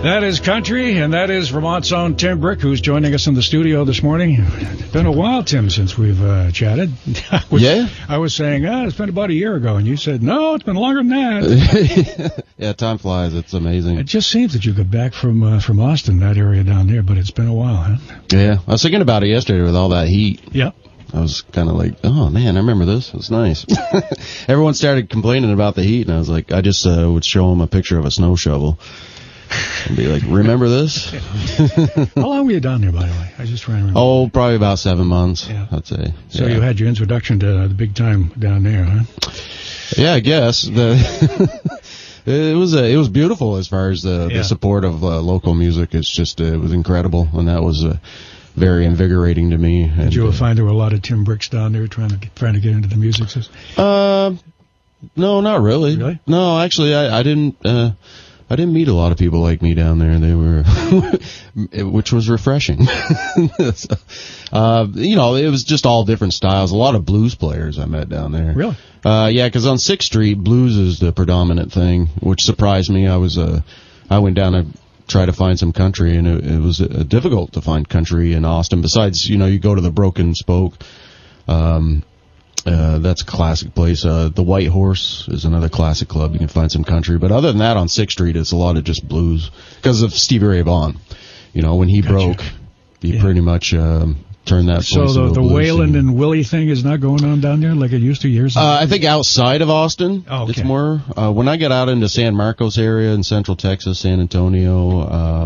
That is country, and that is Vermont's own Tim Brick, who's joining us in the studio this morning. It's been a while, Tim, since we've chatted. I was saying, it's been about a year ago, and you said, no, it's been longer than that. Yeah, time flies. It's amazing. It just seems that you got back from Austin, that area down there, but it's been a while, huh? Yeah, I was thinking about it yesterday with all that heat. Yeah. I was kind of like, oh, man, I remember this. It was nice. Everyone started complaining about the heat, and I was like, I just would show them a picture of a snow shovel. And be like, remember this? How long were you down there, by the way? I was just trying to remember. Oh, probably about 7 months, I'd say. So you had your introduction to the big time down there, huh? Yeah, I guess. It was beautiful as far as the support of local music. It's just, it was incredible, and that was very invigorating to me. Did you find there were a lot of Tim Bricks down there trying to get into the music system? No, not really. Really? No, actually, I didn't meet a lot of people like me down there. They were, which was refreshing. So, it was just all different styles. A lot of blues players I met down there. Really? Yeah, because on 6th Street, blues is the predominant thing, which surprised me. I went down to try to find some country, and it was difficult to find country in Austin. Besides, you go to the Broken Spoke. That's a classic place. The White Horse is another classic club. You can find some country. But other than that, on 6th Street, it's a lot of just blues because of Stevie Ray Vaughan. When he broke, he pretty much turned that place into a blues the Waylon scene. and Willie thing is not going on down there like it used to years ago? I think outside of Austin, it's more. When I get out into San Marcos area in Central Texas, San Antonio,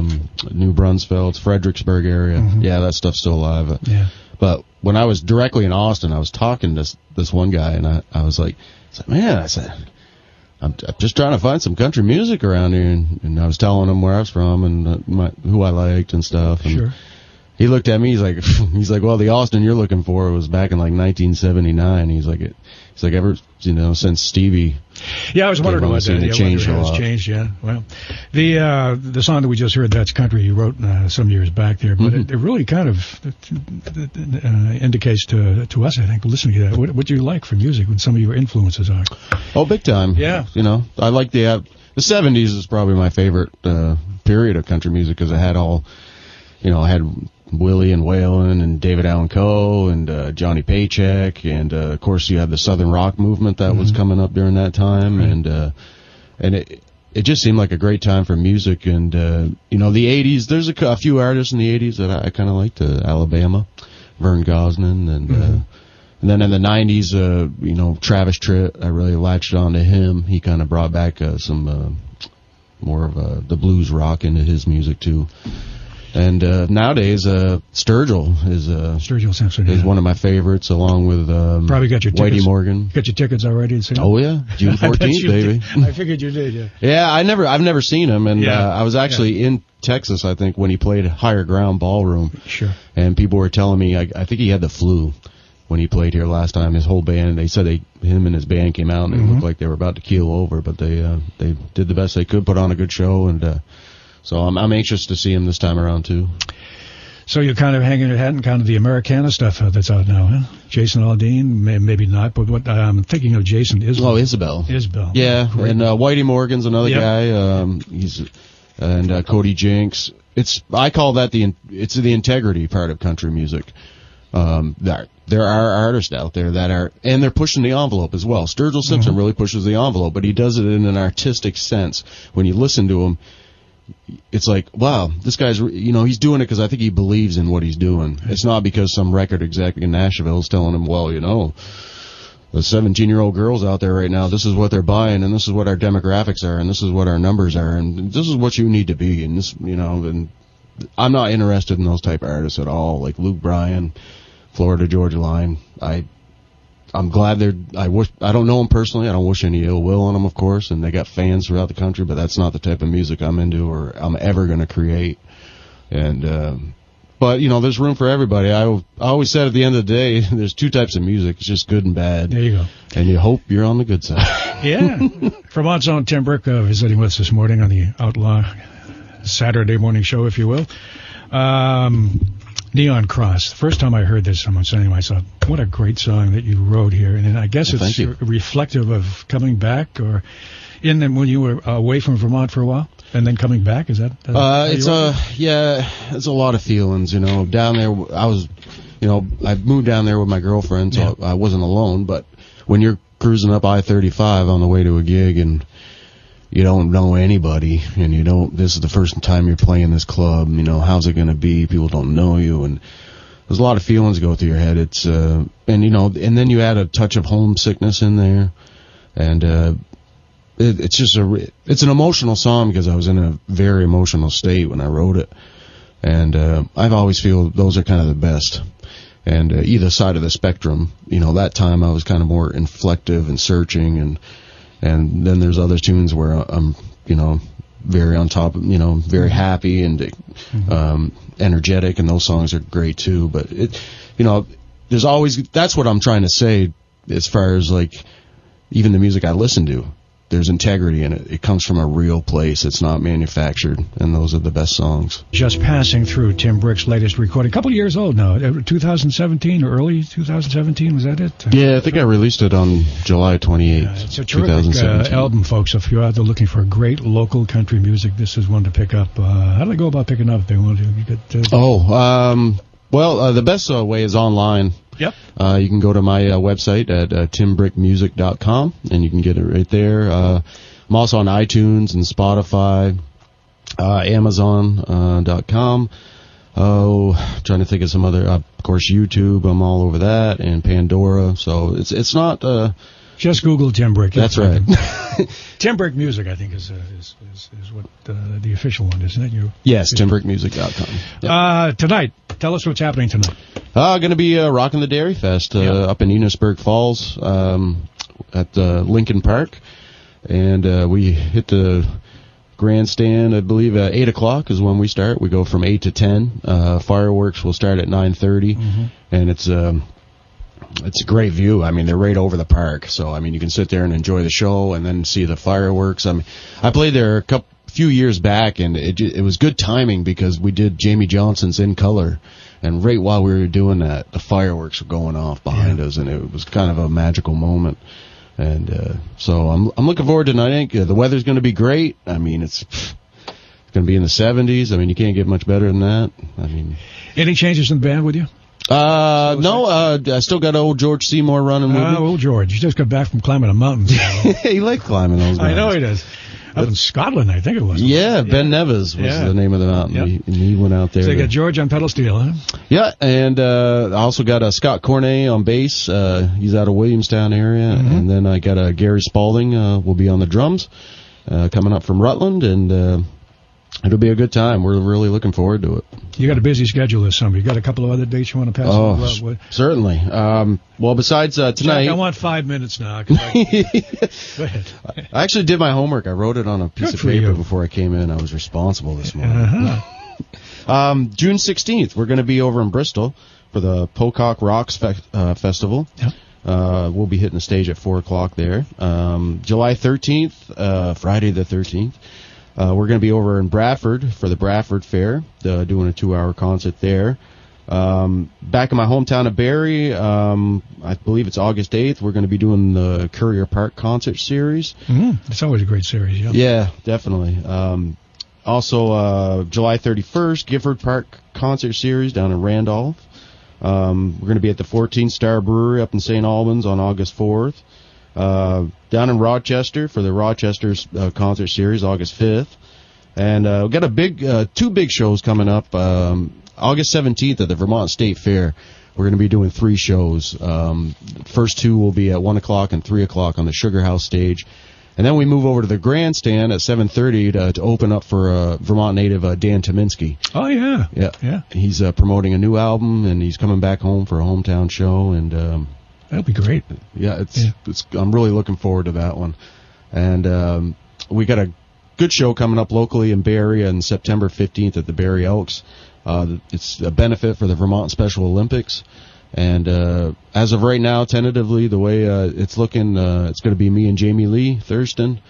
New Braunfels, Fredericksburg area, that stuff's still alive. Yeah. But when I was directly in Austin, I was talking to this one guy, and I was like, man, I'm just trying to find some country music around here, and I was telling him where I was from and who I liked and stuff. And sure. He looked at me. He's like, well, the Austin you're looking for was back in like 1979. He's like, ever since Stevie. Yeah, I was wondering about that. It changed a lot. It's changed, yeah. Well, the song that we just heard, that's country, you wrote some years back there, but it really kind of indicates to us, I think, listening to that, what you like for music, what some of your influences are. Oh, big time. Yeah. I like the 70s is probably my favorite period of country music because it had all, I had Willie and Waylon and David Allan Coe and Johnny Paycheck, and of course you had the Southern rock movement that was coming up during that time, right. and it just seemed like a great time for music. And the 80s, there's a few artists in the 80s that I kind of liked. Alabama, Vern Gosman, and then in the 90s, Travis Tritt, I really latched on to him. He kind of brought back some more of the blues rock into his music too. And nowadays, Sturgill Sturgill Simpson is one of my favorites, along with probably got your Whitey tickets. Morgan. Got your tickets already to see him? Oh yeah, June 14th, baby. I figured you did. Yeah. Yeah, I've never seen him, and I was actually in Texas, I think, when he played Higher Ground Ballroom. Sure. And people were telling me, I think he had the flu when he played here last time. His whole band, they said him and his band came out, and it looked like they were about to keel over, but they did the best they could, put on a good show, and. So I'm anxious to see him this time around, too. So you're kind of hanging your hat in kind of the Americana stuff that's out now, huh? Jason Aldean, maybe not, but what I'm thinking of Jason Isbell. Oh, Isbell. Yeah, great. And Whitey Morgan's another guy. And Cody Jinks. I call that it's the integrity part of country music. There are artists out there and they're pushing the envelope as well. Sturgill Simpson really pushes the envelope, but he does it in an artistic sense. When you listen to him, it's like, wow, this guy's, he's doing it because I think he believes in what he's doing. It's not because some record exec in Nashville is telling him, well, the 17-year-old girls out there right now, this is what they're buying, and this is what our demographics are, and this is what our numbers are, and this is what you need to be, and this, and I'm not interested in those type of artists at all, like Luke Bryan, Florida Georgia Line. I'm glad I don't know them personally. I don't wish any ill will on them, of course, and they got fans throughout the country, but that's not the type of music I'm into or I'm ever going to create. And, but, there's room for everybody. I always said at the end of the day, there's two types of music. It's just good and bad. There you go. And you hope you're on the good side. Yeah. Vermont's own Tim Brick visiting with us this morning on the Outlaw Saturday morning show, if you will. Neon Cross. The first time I heard this, someone saying to myself, what a great song that you wrote here. And I guess it's reflective of coming back, or in them when you were away from Vermont for a while and then coming back. Is that it's a lot of feelings, down there. I moved down there with my girlfriend, so I wasn't alone, but when you're cruising up I-35 on the way to a gig and you don't know anybody, and this is the first time you're playing this club, how's it going to be? People don't know you, and there's a lot of feelings go through your head. It's, and then you add a touch of homesickness in there, and, it's an emotional song because I was in a very emotional state when I wrote it, and, I've always feel those are kind of the best. And, either side of the spectrum, that time I was kind of more inflective and searching, and then there's other tunes where I'm, very on top, very happy and energetic, and those songs are great too. But there's always, that's what I'm trying to say as far as like even the music I listen to. There's integrity in it. It comes from a real place. It's not manufactured, and those are the best songs. Just passing through Tim Brick's latest recording. A couple of years old now. 2017 or early 2017, was that it? Yeah, I think I released it on July 28th, it's a terrific album, folks. If you're out there looking for great local country music, this is one to pick up. How do they go about picking up if they want to? The best way is online. Yep. You can go to my website at timbrickmusic.com, and you can get it right there. I'm also on iTunes and Spotify, Amazon.com. Trying to think of some other, of course, YouTube. I'm all over that, and Pandora. So it's not. Just Google Tim Brick. That's right. Tim Brick Music, I think, is what the official one, isn't it? Yes, timbrickmusic.com. Yep. Tonight, tell us what's happening tonight. Going to be rocking the Dairy Fest up in Enosburg Falls at Lincoln Park, and we hit the grandstand. I believe 8 o'clock is when we start. We go from 8 to 10. Fireworks will start at 9:30, and it's a great view. I mean, they're right over the park, so you can sit there and enjoy the show and then see the fireworks. I played there a few years back, and it was good timing because we did Jamie Johnson's In Color, and right while we were doing that, the fireworks were going off behind us, and it was kind of a magical moment. And so I'm looking forward to tonight. I think the weather's going to be great. It's going to be in the 70s. You can't get much better than that. Any changes in the band with you? No, I still got old George Seymour running with me. Old George. He just got back from climbing a mountain. He liked climbing those mountains. I know he does. Up in Scotland, I think it was. Yeah, Ben Nevis was the name of the mountain. Yep. He went out there. So you got George on pedal steel, huh? Yeah, and I also got Scott Cornet on bass. He's out of Williamstown area. And then I got Gary Spalding will be on the drums, coming up from Rutland, and it'll be a good time. We're really looking forward to it. You got a busy schedule this summer. You got a couple of other dates you want to pass? Certainly. Well, besides tonight... Jack, I want 5 minutes now. Go ahead. I actually did my homework. I wrote it on a piece of paper before I came in. I was responsible this morning. June 16th, we're going to be over in Bristol for the Pocock Rocks Festival. Yep. We'll be hitting the stage at 4 o'clock there. July 13th, Friday the 13th. We're going to be over in Bradford for the Bradford Fair, doing a 2-hour concert there. Back in my hometown of Barrie, I believe it's August 8th, we're going to be doing the Courier Park concert series. It's always a great series, yeah. Yeah, definitely. Also, July 31st, Gifford Park concert series down in Randolph. We're going to be at the 14 Star Brewery up in St. Albans on August 4th. Down in Rochester for the Rochester's concert series, August 5th. And we've got two big shows coming up. August 17th at the Vermont State Fair, we're going to be doing 3 shows. First 2 will be at 1 o'clock and 3 o'clock on the Sugar House stage. And then we move over to the grandstand at 7:30 to open up for Vermont native Dan Tominski. Oh, yeah. Yeah. He's promoting a new album, and he's coming back home for a hometown show, and... that'll be great. Yeah, I'm really looking forward to that one. And we got a good show coming up locally in Barrie on September 15th at the Barrie Elks. It's a benefit for the Vermont Special Olympics. And as of right now, tentatively, the way it's looking, it's going to be me and Jamie Lee Thurston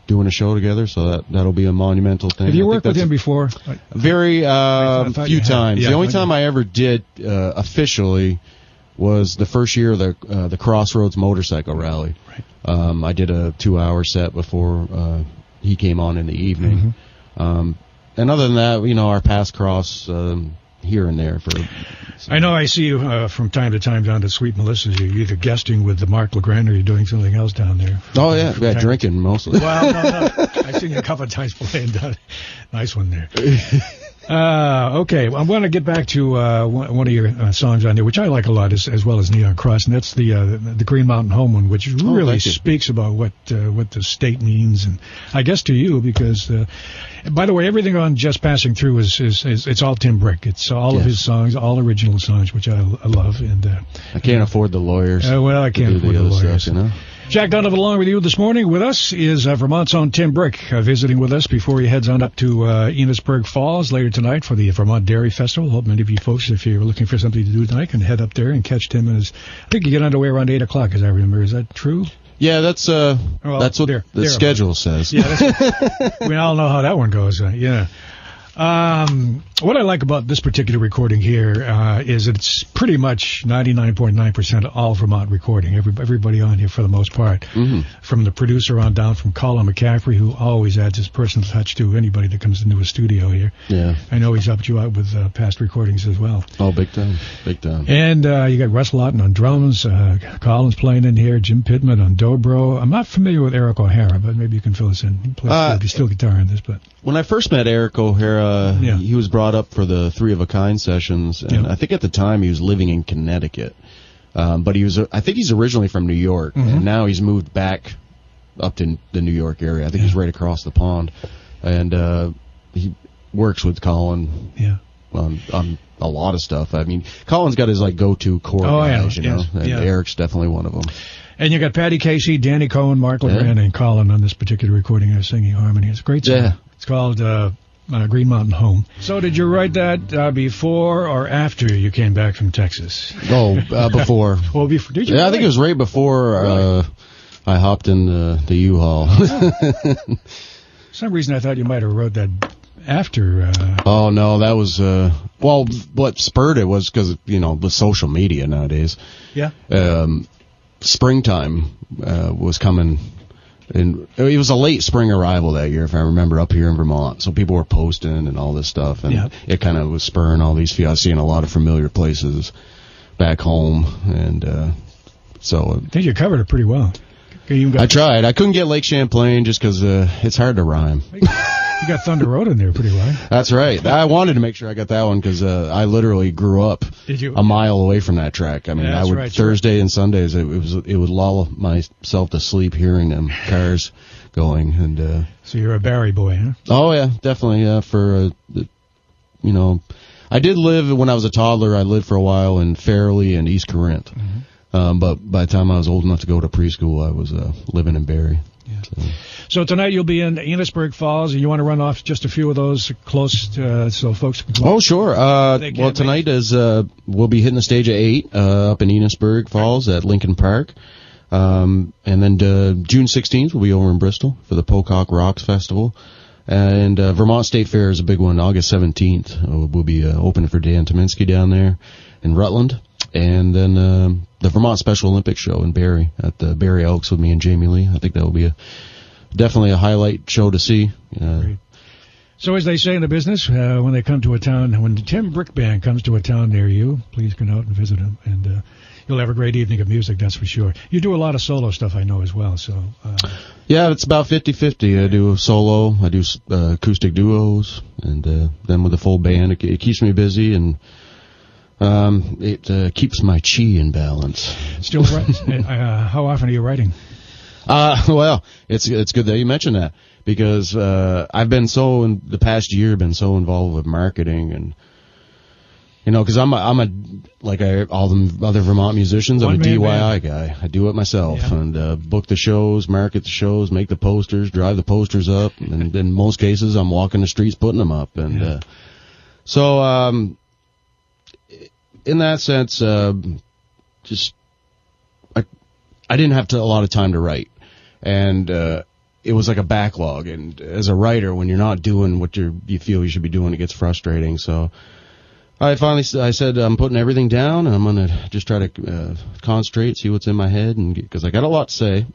doing a show together, so that'll be a monumental thing. Have you worked with him before? Very few times. Yeah, the only time I ever did officially was the first year of the Crossroads Motorcycle Rally. Right. I did a 2-hour set before he came on in the evening. And other than that, our paths cross here and there. I know I see you from time to time down at Sweet Melissa's. You're either guesting with the Mark LeGrand or you're doing something else down there. Oh, yeah, drinking mostly. Well, no. I've seen you a couple of times playing down. Nice one there. Okay, well, I want to get back to one of your songs on there, which I like a lot, as well as Neon Cross, and that's the Green Mountain Home one, which really speaks about what the state means, and I guess to you, because by the way, everything on Just Passing Through is it's all Tim Brick. It's all of his songs, all original songs, which I love. And I can't afford the lawyers. Well, I can't afford the lawyers. Stuff, Jack Donovan along with you this morning. With us is Vermont's own Tim Brick visiting with us before he heads on up to Enosburg Falls later tonight for the Vermont Dairy Festival. Hope many of you folks, if you're looking for something to do tonight, can head up there and catch Tim. I think you get underway around 8 o'clock, as I remember. Is that true? Yeah, that's what the schedule says. Yeah, we all know how that one goes. Yeah. What I like about this particular recording here is it's pretty much 99.9% all Vermont recording. Everybody on here for the most part, from the producer on down, from Colin McCaffrey, who always adds his personal touch to anybody that comes into a studio here. Yeah, I know he's helped you out with past recordings as well. Oh, big time. And you got Russ Lawton on drums, Colin's playing in here, Jim Pittman on dobro. I'm not familiar with Eric O'Hara, but maybe you can fill us in. He plays steel guitar in this, but when I first met Eric O'Hara, he was brought up for the Three of a Kind sessions, and I think at the time he was living in Connecticut. But I think he's originally from New York, and now he's moved back up to the New York area. I think he's right across the pond, and he works with Colin on a lot of stuff. I mean, Colin's got his go-to core guys, and Eric's definitely one of them. And you got Patty Casey, Danny Cohen, Mark LeGrand, and Colin on this particular recording singing harmony. It's a great song. Yeah. It's called Green Mountain Home. So did you write that before or after you came back from Texas? Oh, before. Well, before. Did you? Yeah, I think it was right before I hopped in the U-Haul. For some reason I thought you might have wrote that after. Oh, no, that was... what spurred it was because, with social media nowadays. Yeah. Springtime was coming... And it was a late spring arrival that year, if I remember, up here in Vermont. So people were posting and all this stuff, and it kind of was spurring all these. I was seeing a lot of familiar places back home, and so I think you covered it pretty well. I tried. I couldn't get Lake Champlain just because it's hard to rhyme. You got Thunder Road in there pretty well. That's right. I wanted to make sure I got that one because I literally grew up a mile away from that track. I mean, I would Thursday and Sundays it would lull myself to sleep hearing them cars going. And so you're a Barrie boy, huh? Oh yeah, definitely. Yeah, I did live when I was a toddler. I lived for a while in Fairleigh and East Corinth. But by the time I was old enough to go to preschool, I was living in Barrie. Yeah. So tonight you'll be in Enosburg Falls, and you want to run off just a few of those close so folks can come. Oh, sure. Well, tonight we'll be hitting the stage at 8 up in Enosburg Falls at Lincoln Park. And then June 16th we'll be over in Bristol for the Pocock Rocks Festival. And Vermont State Fair is a big one. August 17th we'll be opening for Dan Tominski down there in Rutland. And then the Vermont Special Olympics show in Barrie at the Barrie Elks with me and Jamie Lee. I think that will be definitely a highlight show to see. Great. So as they say in the business, when they come to a town, when the Tim Brick Band comes to a town near you, please come out and visit them, and you'll have a great evening of music, that's for sure. You do a lot of solo stuff, I know, as well. So yeah, it's about 50-50. I do solo, I do acoustic duos, and then with a full band, it keeps me busy, and it keeps my chi in balance. Still, how often are you writing? Well, it's good that you mentioned that because I've been in the past year involved with marketing, and because I'm like all the other Vermont musicians, I'm a DIY guy. I do it myself and book the shows, market the shows, make the posters, drive the posters up, and in most cases I'm walking the streets putting them up, and so. In that sense, I didn't have a lot of time to write, and it was like a backlog. And as a writer, when you're not doing what you feel you should be doing, it gets frustrating. So I said, I'm putting everything down, and I'm going to just try to concentrate, see what's in my head, and because I got a lot to say,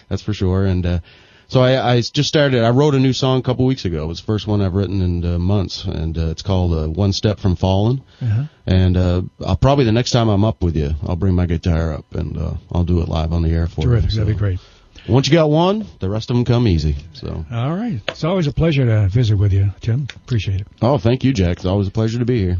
that's for sure. And so I just started. I wrote a new song a couple weeks ago. It was the first one I've written in months, and it's called One Step from Fallen. Uh-huh. And I'll probably, the next time I'm up with you, I'll bring my guitar up, and I'll do it live on the air for you. Terrific. That'd be great. Once you got one, the rest of them come easy. So. All right. It's always a pleasure to visit with you, Tim. Appreciate it. Oh, thank you, Jack. It's always a pleasure to be here.